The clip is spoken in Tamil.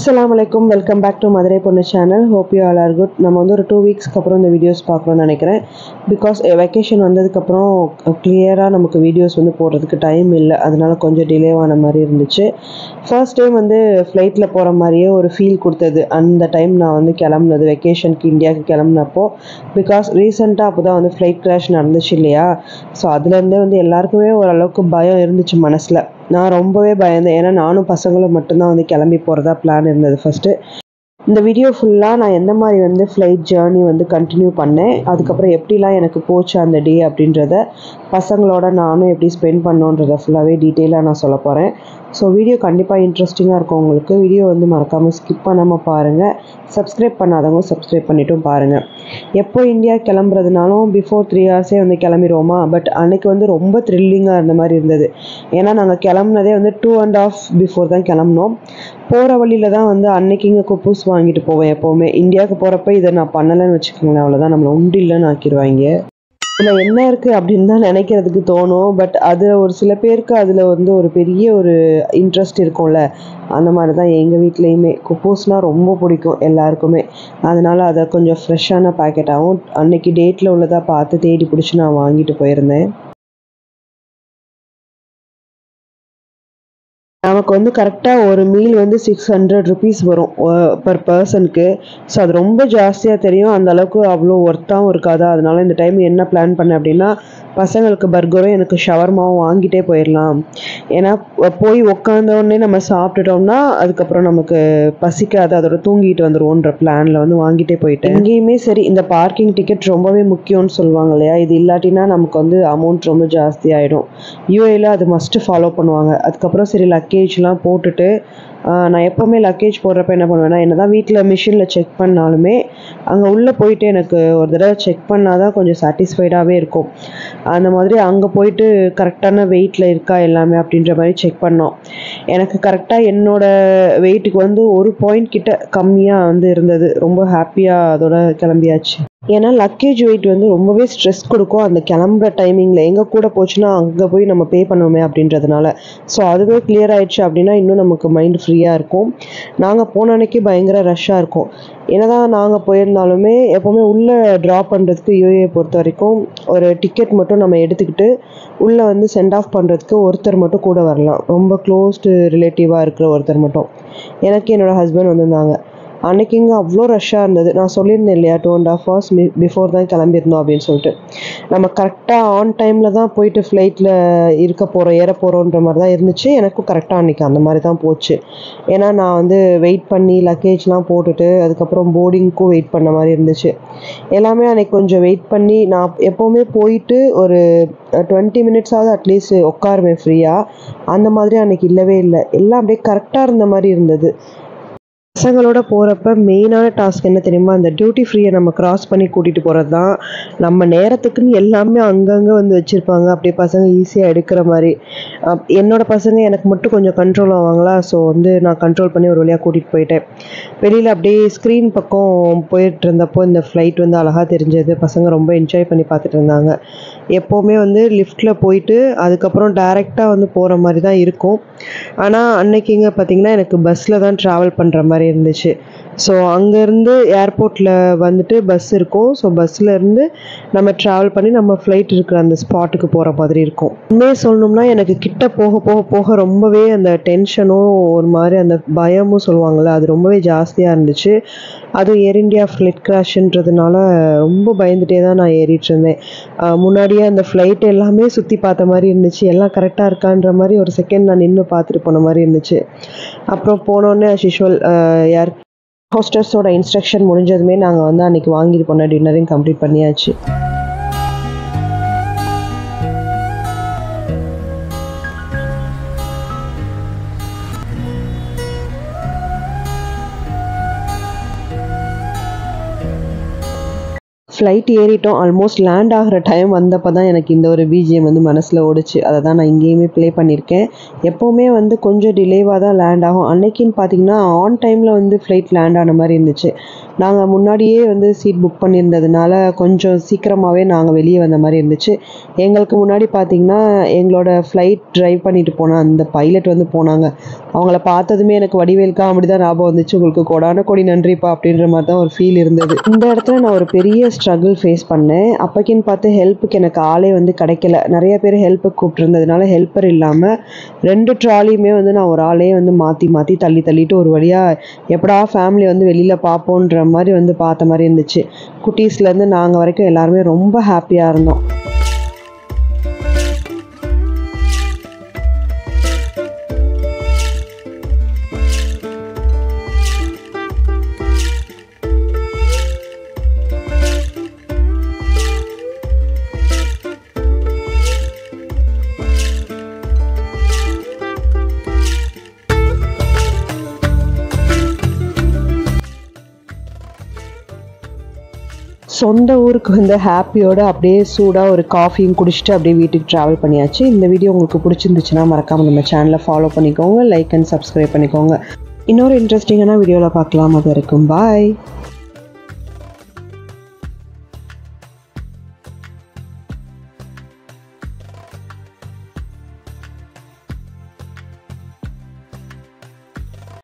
Assalamualaikum, welcome back to Madurai Ponnu channel. Hope you all are good. நம்ம வந்து ஒரு 2 வீக்ஸ்க்கு அப்புறம் இந்த வீடியோஸ் பார்க்கணும்னு நினைக்கிறேன். பிகாஸ் வெக்கேஷன் வந்ததுக்கு அப்புறம் கிளியரா நமக்கு வீடியோஸ் வந்து போடுறதுக்கு டைம் இல்லை, அதனால கொஞ்சம் டிலே ஆன மாதிரி இருந்துச்சு. ஃபர்ஸ்ட் டைம் வந்து ஃப்ளைட்டில் போகிற மாதிரியே ஒரு ஃபீல் கொடுத்தது அந்த டைம் நான் வந்து கிளம்புனது வெக்கேஷனுக்கு இந்தியாவுக்கு கிளம்புனப்போ. பிகாஸ் ரீசெண்டாக அப்போ தான் வந்து ஃப்ளைட் கிராஷ் நடந்துச்சு இல்லையா. ஸோ அதுலேருந்தே வந்து எல்லாருக்குமே ஓரளவுக்கு பயம் இருந்துச்சு மனசில். நான் ரொம்பவே பயந்தேன், ஏன்னா நானும் பசங்களும் மட்டும்தான் வந்து கிளம்பி போகிறதா பிளான் இருந்தது ஃபஸ்ட்டு. இந்த வீடியோ ஃபுல்லாக நான் எந்த மாதிரி வந்து ஃப்ளைட் ஜேர்னி வந்து கண்டினியூ பண்ணேன், அதுக்கப்புறம் எப்படிலாம் எனக்கு போச்சு அந்த டே அப்படின்றத, பசங்களோட நானும் எப்படி ஸ்பெண்ட் பண்ணோன்றதை ஃபுல்லாகவே டீட்டெயிலாக நான் சொல்ல போகிறேன். ஸோ வீடியோ கண்டிப்பாக இன்ட்ரெஸ்டிங்காக இருக்கும் உங்களுக்கு. வீடியோ வந்து மறக்காமல் ஸ்கிப் பண்ணாமல் பாருங்கள். சப்ஸ்கிரைப் பண்ணாதவங்க சப்ஸ்கிரைப் பண்ணிட்டும் பாருங்கள். எப்போ இந்தியா கிளம்புறதுனாலும் பிஃபோர் 3 ஹவர்ஸே வந்து கிளம்பிடுவோமா. பட் அன்றைக்கி வந்து ரொம்ப த்ரில்லிங்காக இருந்த மாதிரி இருந்தது. ஏன்னா நாங்கள் கிளம்புனதே வந்து 2.5 பிஃபோர் தான் கிளம்புனோம். போகிற வழியில் தான் வந்து அன்னைக்கு இங்கே குப்பூஸ் வாங்கிட்டு போவேன் எப்போவுமே. இந்தியாவுக்கு போகிறப்ப இதை நான் பண்ணலைன்னு வச்சுக்கோங்களேன், அவ்வளோதான், நம்மளை உண்டில்லன்னு ஆக்கிடுவாங்க. இதில் என்ன இருக்குது அப்படின்னு தான் நினைக்கிறதுக்கு தோணும். பட் அது ஒரு சில பேருக்கு அதில் வந்து ஒரு பெரிய ஒரு இன்ட்ரெஸ்ட் இருக்கும்ல. அந்த மாதிரி தான் எங்கள் வீட்லேயுமே குப்பூஸ்னால் ரொம்ப பிடிக்கும் எல்லாருக்குமே. அதனால் அதை கொஞ்சம் ஃப்ரெஷ்ஷான பேக்கெட்டாகவும் அன்னைக்கு டேட்டில் உள்ளதாக பார்த்து தேடி பிடிச்சி நான் வாங்கிட்டு போயிருந்தேன். நமக்கு வந்து கரெக்டாக ஒரு மீல் வந்து 600 rupees வரும் பர் பர்சனுக்கு. ஸோ அது ரொம்ப ஜாஸ்தியாக தெரியும், அந்த அளவுக்கு அவ்வளோ ஒர்த்தாகவும் இருக்காது. அதனால இந்த டைம் என்ன பிளான் பண்ணேன் அப்படின்னா, பசங்களுக்கு பர்கரும் எனக்கு ஷவர்மாவும் வாங்கிட்டே போயிடலாம். ஏன்னா போய் உட்காந்தோடனே நம்ம சாப்பிட்டுட்டோம்னா அதுக்கப்புறம் நமக்கு பசிக்காது, அதோட தூங்கிட்டு வந்துடுவோன்ற பிளானில் வந்து வாங்கிட்டே போயிட்டேன். எங்கேயுமே சரி, இந்த பார்க்கிங் டிக்கெட் ரொம்பவே முக்கியம்னு சொல்லுவாங்க இல்லையா. இது இல்லாட்டினா நமக்கு வந்து அமௌண்ட் ரொம்ப ஜாஸ்தி ஆகிடும். யூஏயில் அது மஸ்ட்டு ஃபாலோ பண்ணுவாங்க. அதுக்கப்புறம் சரி லக்கேஜ்லாம் போட்டுட்டு நான் எப்போவுமே லக்கேஜ் போடுறப்ப என்ன பண்ணுவேன்னா, என்ன தான் வீட்டில் மிஷினில் செக் பண்ணாலுமே அங்கே உள்ளே போயிட்டு எனக்கு ஒரு தடவை செக் பண்ணால் தான் கொஞ்சம் சாட்டிஸ்ஃபைடாகவே இருக்கும். அந்த மாதிரி அங்கே போயிட்டு கரெக்டான வெயிட்டில் இருக்கா எல்லாமே அப்படின்ற மாதிரி செக் பண்ணோம். எனக்கு கரெக்டாக என்னோடய வெயிட்டுக்கு வந்து 1 பாயிண்ட் கிட்ட கம்மியாக வந்து இருந்தது. ரொம்ப ஹாப்பியாக அதோட கிளம்பியாச்சு. ஏன்னா லக்கேஜ் வெயிட் வந்து ரொம்பவே ஸ்ட்ரெஸ் கொடுக்கும் அந்த கிளம்புற டைமிங்கில். எங்கே கூட போச்சுன்னா அங்கே போய் நம்ம பே பண்ணுவோமே அப்படின்றதுனால. ஸோ அதுவே கிளியர் ஆகிடுச்சு அப்படின்னா இன்னும் நமக்கு மைண்ட் ஃப்ரீயாக இருக்கும். நாங்கள் போன அன்னைக்கு பயங்கர ரஷ்ஷாக இருக்கும். என்னதான் நாங்கள் போயிருந்தாலுமே எப்போவுமே உள்ளே ட்ராப் பண்ணுறதுக்கு யூஏ பொறுத்த வரைக்கும் ஒரு டிக்கெட் மட்டும் நம்ம எடுத்துக்கிட்டு உள்ளே வந்து சென்ட் ஆஃப் பண்ணுறதுக்கு ஒருத்தர் மட்டும் கூட வரலாம். ரொம்ப க்ளோஸ்டு ரிலேட்டிவாக இருக்கிற ஒருத்தர் மட்டும். எனக்கு என்னோடய ஹஸ்பண்ட் வந்திருந்தாங்க. அன்றைக்கி இங்கே அவ்வளோ ரஷ்ஷாக இருந்தது. நான் சொல்லியிருந்தேன் இல்லையா 2.5 hours பிஃபோர் தான் கிளம்பியிருந்தோம் அப்படின்னு சொல்லிட்டு. நம்ம கரெக்டாக ஆன் டைமில் தான் போயிட்டு ஃப்ளைட்டில் ஏற போகிறோன்ற மாதிரி தான் இருந்துச்சு. எனக்கும் கரெக்டாக அன்றைக்கி அந்த மாதிரி தான் போச்சு. ஏன்னா நான் வந்து வெயிட் பண்ணி லக்கேஜ்லாம் போட்டுட்டு அதுக்கப்புறம் போர்டிங்க்கும் வெயிட் பண்ண மாதிரி இருந்துச்சு. எல்லாமே அன்றைக்கி கொஞ்சம் வெயிட் பண்ணி நான் எப்போவுமே போயிட்டு ஒரு 20 minutes அட்லீஸ்ட் உட்காருவேன் ஃப்ரீயாக. அந்த மாதிரி அன்றைக்கி இல்லவே இல்லை. எல்லாம் அப்படியே கரெக்டாக இருந்த மாதிரி இருந்தது. பசங்களோட போகிறப்ப மெயினான டாஸ்க் என்ன தெரியுமா, அந்த டியூட்டி ஃப்ரீயை நம்ம கிராஸ் பண்ணி கூட்டிகிட்டு போகிறது தான். நம்ம நேரத்துக்குன்னு எல்லாமே அங்கங்கே வந்து வச்சுருப்பாங்க, அப்படியே பசங்க ஈஸியாக எடுக்கிற மாதிரி. என்னோடய பசங்க எனக்கு மட்டும் கொஞ்சம் கண்ட்ரோல் ஆவாங்களா. ஸோ வந்து நான் கண்ட்ரோல் பண்ணி ஒரு வழியாக கூட்டிகிட்டு போயிட்டேன். வெளியில் அப்படியே ஸ்க்ரீன் பக்கம் போயிட்டு இருந்தப்போ இந்த ஃப்ளைட் வந்து அழகாக தெரிஞ்சது. பசங்க ரொம்ப என்ஜாய் பண்ணி பார்த்துட்டு இருந்தாங்க. எப்போவுமே வந்து லிஃப்ட்டில் போயிட்டு அதுக்கப்புறம் டைரெக்டாக வந்து போகிற மாதிரி தான் இருக்கும். ஆனால் அன்னைக்கிங்க பார்த்திங்கன்னா எனக்கு பஸ்ஸில் தான் ட்ராவல் பண்ணுற மாதிரி இருந்துச்சு. ஸோ அங்கேருந்து ஏர்போர்ட்டில் வந்துட்டு பஸ் இருக்கும். ஸோ பஸ்ஸில் நம்ம ட்ராவல் பண்ணி நம்ம ஃப்ளைட் இருக்கிற அந்த ஸ்பாட்டுக்கு போகிற மாதிரி இருக்கும். உண்மையே சொல்லணும்னா எனக்கு கிட்ட போக போக போக ரொம்பவே அந்த டென்ஷனும் ஒரு மாதிரி அந்த பயமும் சொல்லுவாங்கள்ல, அது ரொம்பவே ஜாஸ்தியாக இருந்துச்சு. அதுவும் ஏர் இண்டியா ஃப்ளைட் கிராஷ்ன்றதுனால ரொம்ப பயந்துகிட்டே தான் நான் ஏறிட்டு இருந்தேன். முன்னாடியே அந்த ஃப்ளைட் எல்லாமே சுற்றி பார்த்த மாதிரி இருந்துச்சு. எல்லாம் கரெக்டாக இருக்கான்ற மாதிரி ஒரு செகண்ட் நான் நின்று பார்த்துட்டு போன மாதிரி இருந்துச்சு. அப்புறம் போனோடனே அஸ் யூஷுவல் ஏர் ஹோஸ்டர்ஸோட இன்ஸ்ட்ரக்ஷன் முடிஞ்சதுமே நாங்கள் வந்து அன்றைக்கி வாங்கிட்டு போன டின்னரையும் கம்ப்ளீட் பண்ணியாச்சு. ஃப்ளைட் ஏறிட்டோம். ஆல்மோஸ்ட் லேண்ட் ஆகிற டைம் வந்தப்போ தான் எனக்கு இந்த ஒரு பிஜிஎம் வந்து மனசில் ஓடிச்சு. அதை தான் நான் இங்கேயுமே ப்ளே பண்ணியிருக்கேன். எப்போவுமே வந்து கொஞ்சம் டிலேவாக தான் லேண்ட் ஆகும். அன்னைக்குன்னு பார்த்திங்கன்னா ஆன் டைமில் வந்து ஃப்ளைட் லேண்ட் ஆன மாதிரி இருந்துச்சு. நாங்கள் முன்னாடியே வந்து சீட் புக் பண்ணியிருந்ததுனால கொஞ்சம் சீக்கிரமாகவே நாங்கள் வெளியே வந்த மாதிரி இருந்துச்சு. எங்களுக்கு முன்னாடி பார்த்திங்கன்னா எங்களோட ஃப்ளைட் ட்ரைவ் பண்ணிட்டு போன அந்த பைலட் வந்து போனாங்க. அவங்கள பார்த்ததுமே எனக்கு வடிவேல் காமெடி தான் ஞாபகம் வந்துச்சு. உங்களுக்கு கோடான கோடி நன்றிப்பா அப்படின்ற மாதிரி தான் ஒரு ஃபீல் இருந்தது. இந்த இடத்துல நான் ஒரு பெரிய ஸ்ட்ரகிள் ஃபேஸ் பண்ணேன். அப்போக்கின்னு பார்த்து ஹெல்ப்புக்கு எனக்கு ஆளே வந்து கிடைக்கல. நிறைய பேர் ஹெல்ப்புக்கு கூப்பிட்டுருந்ததுனால ஹெல்ப்பர் இல்லாமல் 2 ட்ராலியுமே வந்து நான் ஒரு ஆளே வந்து மாற்றி தள்ளிட்டு ஒரு வழியாக எப்படா ஃபேமிலி வந்து வெளியில் பார்ப்போன்ற மாதிரி வந்து பார்த்த மாதிரி இருந்துச்சு. குட்டீஸ்லேருந்து நாங்கள் வரைக்கும் எல்லாருமே ரொம்ப ஹாப்பியாக இருந்தோம். சொந்த ஊருக்கு வந்து ஹாப்பியோட அப்படியே சூடாக ஒரு காஃபியும் குடிச்சிட்டு அப்படியே வீட்டுக்கு ட்ராவல் பண்ணியாச்சு. இந்த வீடியோ உங்களுக்கு பிடிச்சிருந்துச்சுன்னா மறக்காமல் நம்ம சேனலை ஃபாலோ பண்ணிக்கோங்க, லைக் அண்ட் சப்ஸ்கிரைப் பண்ணிக்கோங்க. இன்னொரு இன்ட்ரெஸ்டிங்கான வீடியோவில் பார்க்கலாம். அது வரைக்கும் பாய்.